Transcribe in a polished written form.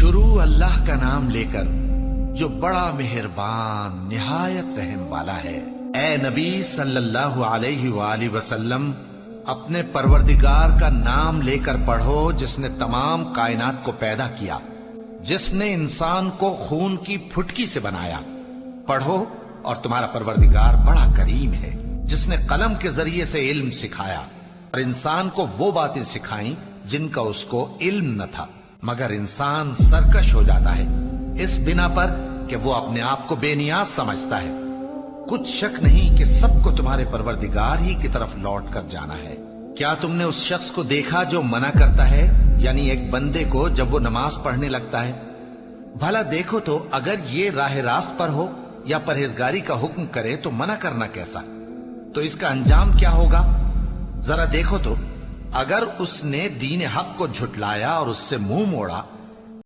شروع اللہ کا نام لے کر جو بڑا مہربان نہایت رحم والا ہے۔ اے نبی صلی اللہ علیہ وآلہ وسلم، اپنے پروردگار کا نام لے کر پڑھو جس نے تمام کائنات کو پیدا کیا، جس نے انسان کو خون کی پھٹکی سے بنایا۔ پڑھو اور تمہارا پروردگار بڑا کریم ہے، جس نے قلم کے ذریعے سے علم سکھایا اور انسان کو وہ باتیں سکھائیں جن کا اس کو علم نہ تھا، مگر انسان سرکش ہو جاتا ہے اس بنا پر کہ وہ اپنے آپ کو بے نیاز سمجھتا ہے۔ کچھ شک نہیں کہ سب کو تمہارے پروردگار ہی کی طرف لوٹ کر جانا ہے۔ کیا تم نے اس شخص کو دیکھا جو منع کرتا ہے، یعنی ایک بندے کو جب وہ نماز پڑھنے لگتا ہے؟ بھلا دیکھو تو اگر یہ راہ راست پر ہو یا پرہیزگاری کا حکم کرے تو منع کرنا کیسا؟ تو اس کا انجام کیا ہوگا؟ ذرا دیکھو تو اگر اس نے دین حق کو جھٹلایا اور اس سے منہ موڑا